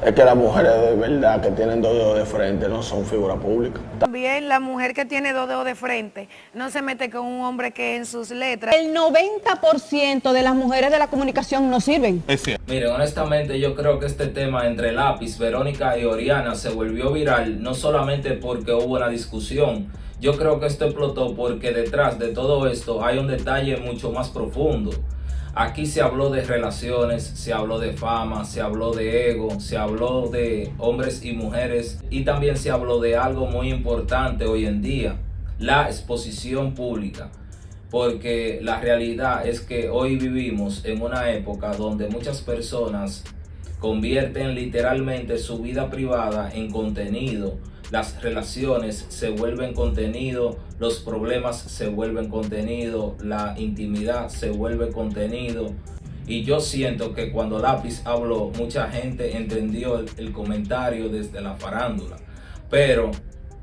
Es que las mujeres de verdad que tienen dos dedos de frente no son figuras públicas. También la mujer que tiene dos dedos de frente no se mete con un hombre que en sus letras... El 90% de las mujeres de la comunicación no sirven. Es cierto. Miren, honestamente yo creo que este tema entre Lápiz, Verónica y Oriana se volvió viral no solamente porque hubo una discusión. Yo creo que esto explotó porque detrás de todo esto hay un detalle mucho más profundo. Aquí se habló de relaciones, se habló de fama, se habló de ego, se habló de hombres y mujeres y también se habló de algo muy importante hoy en día, la exposición pública. Porque la realidad es que hoy vivimos en una época donde muchas personas convierten literalmente su vida privada en contenido. Las relaciones se vuelven contenido, los problemas se vuelven contenido, la intimidad se vuelve contenido. Y yo siento que cuando Lápiz habló, mucha gente entendió el comentario desde la farándula. Pero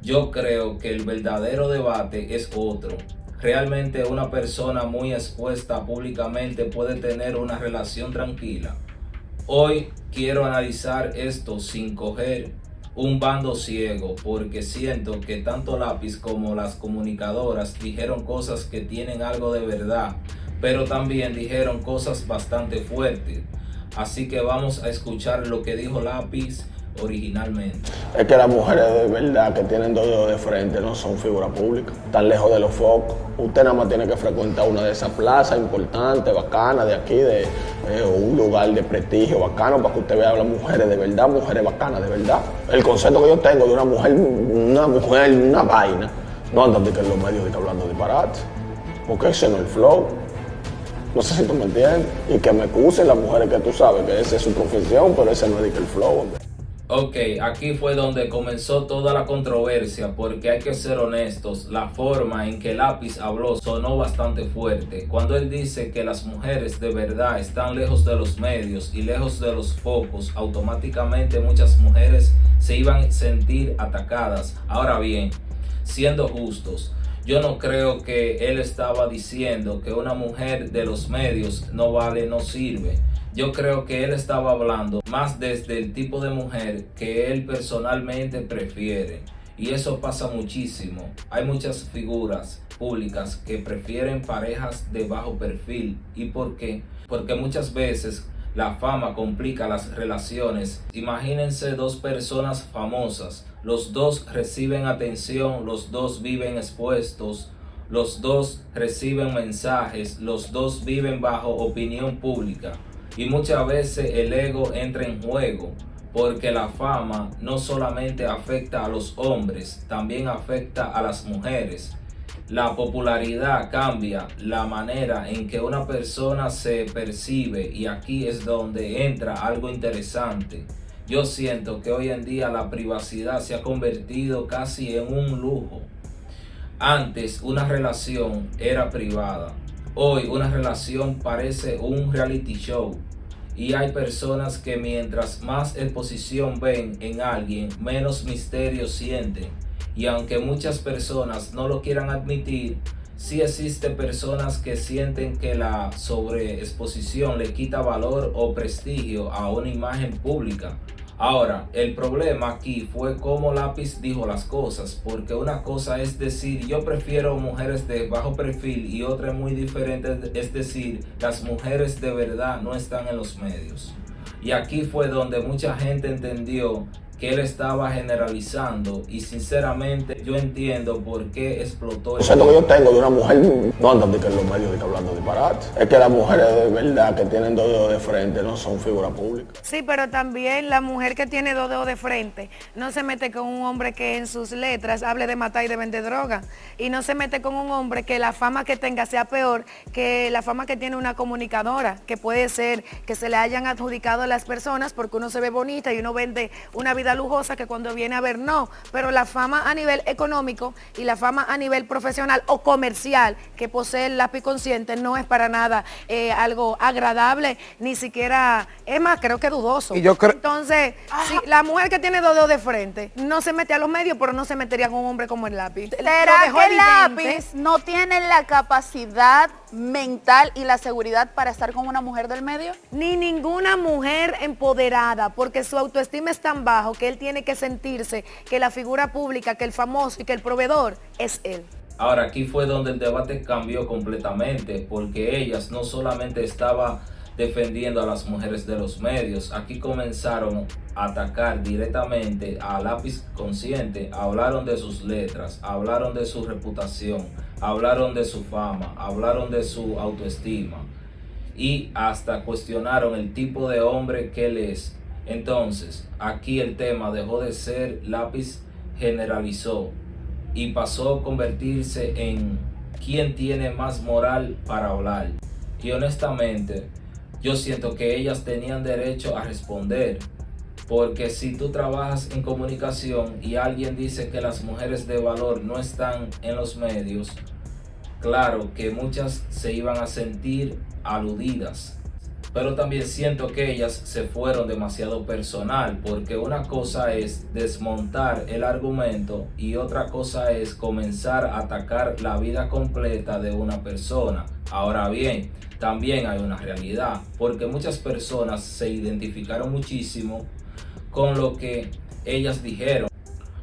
yo creo que el verdadero debate es otro. Realmente una persona muy expuesta públicamente puede tener una relación tranquila. Hoy quiero analizar esto sin coger un bando ciego, porque siento que tanto Lápiz como las comunicadoras dijeron cosas que tienen algo de verdad, pero también dijeron cosas bastante fuertes. Así que vamos a escuchar lo que dijo Lápiz originalmente. Es que las mujeres de verdad que tienen dos dedos de frente no son figuras públicas, están lejos de los focos. Usted nada más tiene que frecuentar una de esas plazas importantes, bacanas, de aquí, de un lugar de prestigio bacano, para que usted vea a las mujeres de verdad, mujeres bacanas de verdad. El concepto que yo tengo de una mujer, una vaina, no andan de que en los medios de que hablando disparate, porque ese no es el flow. No sé si tú me entiendes, y que me excusen las mujeres que tú sabes que esa es su profesión, pero ese no es de que el flow, hombre. Ok, aquí fue donde comenzó toda la controversia, porque hay que ser honestos, la forma en que Lápiz habló sonó bastante fuerte. Cuando él dice que las mujeres de verdad están lejos de los medios y lejos de los focos, automáticamente muchas mujeres se iban a sentir atacadas. Ahora bien, siendo justos, yo no creo que él estaba diciendo que una mujer de los medios no vale, no sirve. Yo creo que él estaba hablando más desde el tipo de mujer que él personalmente prefiere. Y eso pasa muchísimo. Hay muchas figuras públicas que prefieren parejas de bajo perfil. ¿Y por qué? Porque muchas veces la fama complica las relaciones. Imagínense dos personas famosas. Los dos reciben atención, los dos viven expuestos, los dos reciben mensajes, los dos viven bajo opinión pública. Y muchas veces el ego entra en juego, porque la fama no solamente afecta a los hombres, también afecta a las mujeres. La popularidad cambia la manera en que una persona se percibe, y aquí es donde entra algo interesante. Yo siento que hoy en día la privacidad se ha convertido casi en un lujo. Antes una relación era privada. Hoy una relación parece un reality show, y hay personas que mientras más exposición ven en alguien, menos misterio sienten. Y aunque muchas personas no lo quieran admitir, sí existen personas que sienten que la sobreexposición le quita valor o prestigio a una imagen pública. Ahora, el problema aquí fue cómo Lápiz dijo las cosas, porque una cosa es decir, yo prefiero mujeres de bajo perfil, y otra muy diferente es decir, las mujeres de verdad no están en los medios. Y aquí fue donde mucha gente entendió que él estaba generalizando, y sinceramente yo entiendo por qué explotó. El concepto que yo tengo de una mujer no andan de que en los medios de que hablando disparate. Es que las mujeres de verdad que tienen dos dedos de frente no son figuras públicas. Sí, pero también la mujer que tiene dos dedos de frente no se mete con un hombre que en sus letras hable de matar y de vender droga. Y no se mete con un hombre que la fama que tenga sea peor que la fama que tiene una comunicadora, que puede ser que se le hayan adjudicado a las personas porque uno se ve bonita y uno vende una vida lujosa que cuando viene a ver no. Pero la fama a nivel económico y la fama a nivel profesional o comercial que posee el Lápiz Consciente no es para nada algo agradable, ni siquiera, es más, creo que dudoso. Y yo creo... Entonces, si la mujer que tiene dos dedos de frente no se mete a los medios, pero no se metería con un hombre como el Lápiz. ¿Será que el Lápiz no tiene la capacidad mental y la seguridad para estar con una mujer del medio? Ni ninguna mujer empoderada, porque su autoestima es tan bajo que él tiene que sentirse que la figura pública, que el famoso y que el proveedor es él. Ahora, aquí fue donde el debate cambió completamente, porque ellas no solamente estaban defendiendo a las mujeres de los medios, aquí comenzaron a atacar directamente a Lápiz Consciente, hablaron de sus letras, hablaron de su reputación, hablaron de su fama, hablaron de su autoestima y hasta cuestionaron el tipo de hombre que él es. Entonces, aquí el tema dejó de ser Lápiz generalizó y pasó a convertirse en quién tiene más moral para hablar. Y honestamente, yo siento que ellas tenían derecho a responder, porque si tú trabajas en comunicación y alguien dice que las mujeres de valor no están en los medios, claro que muchas se iban a sentir aludidas. Pero también siento que ellas se fueron demasiado personal, porque una cosa es desmontar el argumento y otra cosa es comenzar a atacar la vida completa de una persona. Ahora bien, también hay una realidad, porque muchas personas se identificaron muchísimo con lo que ellas dijeron.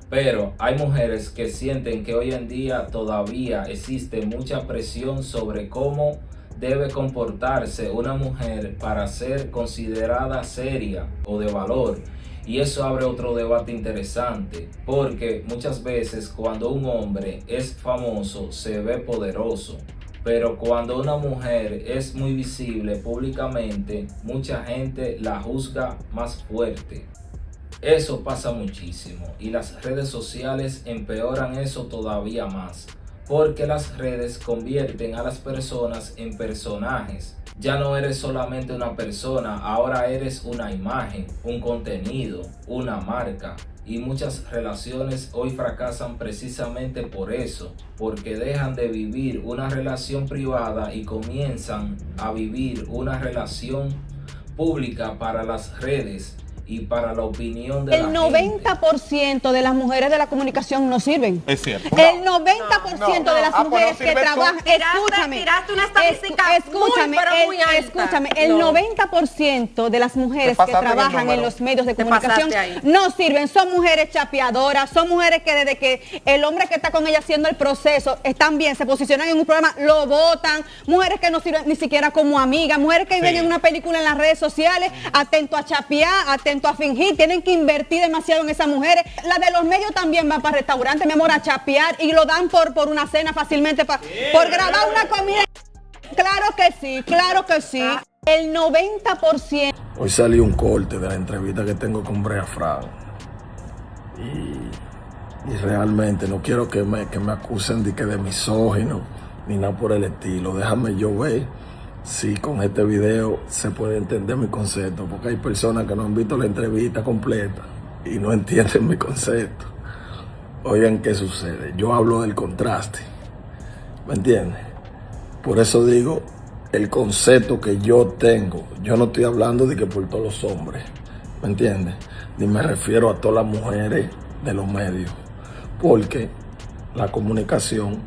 Pero hay mujeres que sienten que hoy en día todavía existe mucha presión sobre cómo debe comportarse una mujer para ser considerada seria o de valor. Y eso abre otro debate interesante, porque muchas veces cuando un hombre es famoso se ve poderoso, pero cuando una mujer es muy visible públicamente, mucha gente la juzga más fuerte. Eso pasa muchísimo y las redes sociales empeoran eso todavía más, porque las redes convierten a las personas en personajes. Ya no eres solamente una persona, ahora eres una imagen, un contenido, una marca. Y muchas relaciones hoy fracasan precisamente por eso, porque dejan de vivir una relación privada y comienzan a vivir una relación pública para las redes y para la opinión de la gente. El 90% de las mujeres de la comunicación no sirven. Es cierto. El 90% de las mujeres que trabajan, Tiraste una estadística escúchame, el 90% de las mujeres que trabajan en los medios de comunicación no sirven. Son mujeres chapeadoras, son mujeres que desde que el hombre que está con ella haciendo el proceso están bien, se posicionan en un programa, lo votan. Mujeres que no sirven ni siquiera como amigas, mujeres que viven en una película en las redes sociales, atento a chapear, atento a fingir, tienen que invertir demasiado en esas mujeres. La de los medios también va para restaurantes, mi amor, a chapear y lo dan por una cena fácilmente, por grabar una comida. Claro que sí. El 90%. Hoy salió un corte de la entrevista que tengo con Brea Frank y realmente no quiero que me acusen de misógino ni nada por el estilo. Déjame yo ver si con este video se puede entender mi concepto, porque hay personas que no han visto la entrevista completa y no entienden mi concepto. Oigan qué sucede, yo hablo del contraste, ¿me entiendes? Por eso digo el concepto que yo tengo. Yo no estoy hablando de que por todos los hombres, ¿me entiendes? Ni me refiero a todas las mujeres de los medios, porque la comunicación,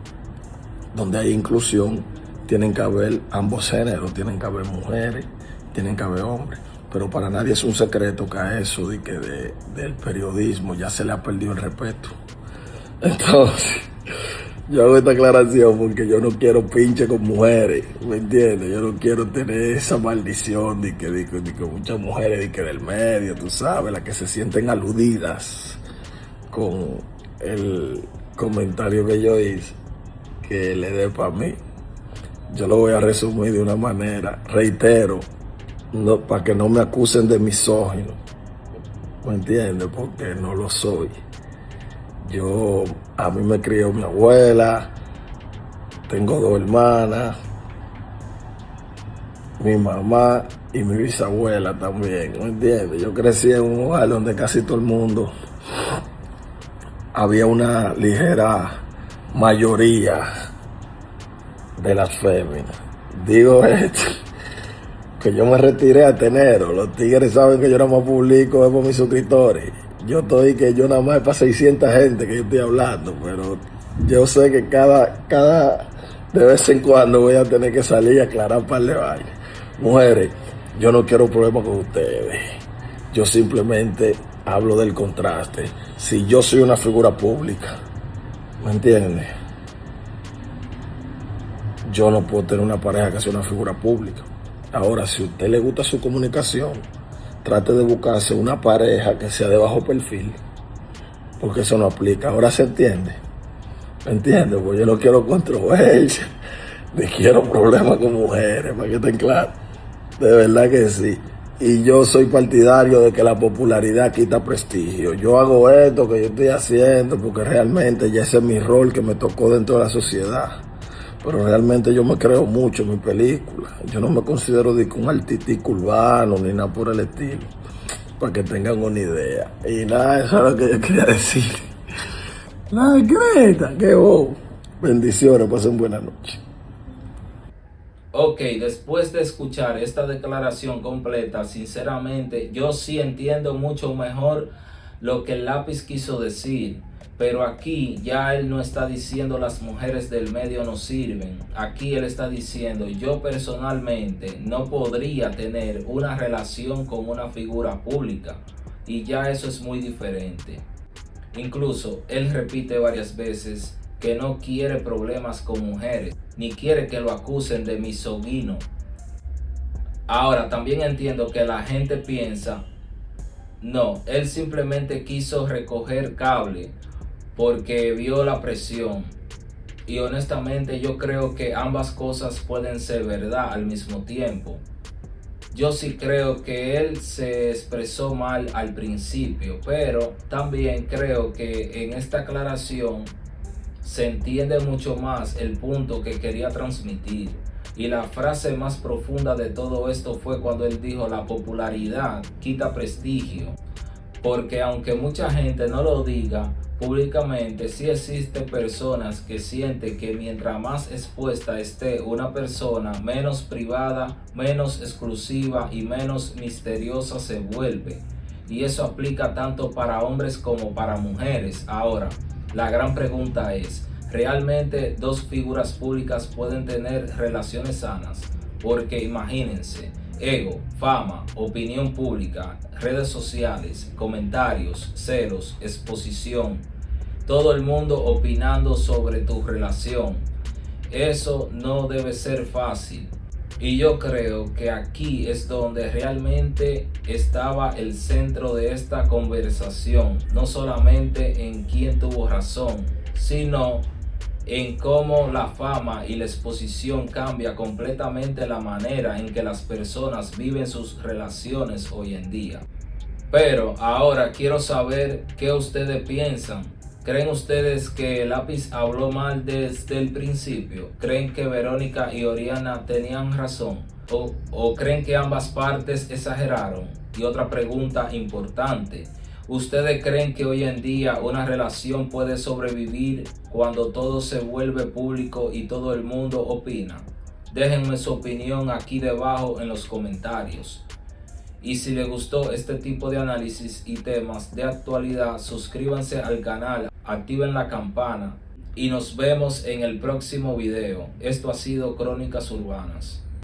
donde hay inclusión, tienen que haber ambos géneros, tienen que haber mujeres, tienen que haber hombres. Pero para nadie es un secreto que a eso del periodismo ya se le ha perdido el respeto. Entonces, yo hago esta aclaración porque yo no quiero pinche con mujeres, ¿me entiendes? Yo no quiero tener esa maldición de que muchas mujeres de que del medio, tú sabes, las que se sienten aludidas con el comentario que yo hice, que le dé para mí. Yo lo voy a resumir de una manera, reitero, no, para que no me acusen de misógino, ¿me entiendes? Porque no lo soy. A mí me crió mi abuela, tengo 2 hermanas, mi mamá y mi bisabuela también, ¿me entiendes? Yo crecí en un hogar donde casi todo el mundo había una ligera mayoría de las féminas. Digo esto, que yo me retiré a enero. Los tigres saben que yo nada más publico por mis suscriptores. Yo nada más para 600 gente que yo estoy hablando, pero yo sé que cada de vez en cuando voy a tener que salir y aclarar un par de vainas. Mujeres, yo no quiero problemas con ustedes. Yo simplemente hablo del contraste. Si yo soy una figura pública, ¿me entiendes? Yo no puedo tener una pareja que sea una figura pública. Ahora, si a usted le gusta su comunicación, trate de buscarse una pareja que sea de bajo perfil, porque eso no aplica. Ahora se entiende. ¿Me entiendes? Pues yo no quiero controversia, ni quiero problemas con mujeres, para que estén claros. De verdad que sí. Y yo soy partidario de que la popularidad quita prestigio. Yo hago esto que yo estoy haciendo porque realmente ya ese es mi rol que me tocó dentro de la sociedad. Pero realmente yo me creo mucho en mi película. Yo no me considero de un artístico urbano ni nada por el estilo. Para que tengan una idea. Y nada, eso es lo que yo quería decir. Nada, Greta, qué bobo. Bendiciones, pasen buena noche. Ok, después de escuchar esta declaración completa, sinceramente yo sí entiendo mucho mejor lo que el lápiz quiso decir. Pero aquí ya él no está diciendo las mujeres del medio no sirven. Aquí él está diciendo yo personalmente no podría tener una relación con una figura pública. Y ya eso es muy diferente. Incluso él repite varias veces que no quiere problemas con mujeres, ni quiere que lo acusen de misógino. Ahora también entiendo que la gente piensa, no, él simplemente quiso recoger cable porque vio la presión. Y honestamente yo creo que ambas cosas pueden ser verdad al mismo tiempo. Yo sí creo que él se expresó mal al principio, pero también creo que en esta aclaración se entiende mucho más el punto que quería transmitir. Y la frase más profunda de todo esto fue cuando él dijo la popularidad quita prestigio. Porque aunque mucha gente no lo diga públicamente, sí existen personas que sienten que mientras más expuesta esté una persona, menos privada, menos exclusiva y menos misteriosa se vuelve. Y eso aplica tanto para hombres como para mujeres. Ahora, la gran pregunta es, ¿realmente dos figuras públicas pueden tener relaciones sanas? Porque imagínense, ego, fama, opinión pública, redes sociales, comentarios, celos, exposición, todo el mundo opinando sobre tu relación. Eso no debe ser fácil. Y yo creo que aquí es donde realmente estaba el centro de esta conversación. No solamente en quién tuvo razón, sino en cómo la fama y la exposición cambia completamente la manera en que las personas viven sus relaciones hoy en día. Pero ahora quiero saber qué ustedes piensan. ¿Creen ustedes que el lápiz habló mal desde el principio? ¿Creen que Verónica y Oriana tenían razón? ¿O creen que ambas partes exageraron? Y otra pregunta importante. ¿Ustedes creen que hoy en día una relación puede sobrevivir cuando todo se vuelve público y todo el mundo opina? Déjenme su opinión aquí debajo en los comentarios. Y si les gustó este tipo de análisis y temas de actualidad, suscríbanse al canal, activen la campana y nos vemos en el próximo video. Esto ha sido Crónicas Urbanas.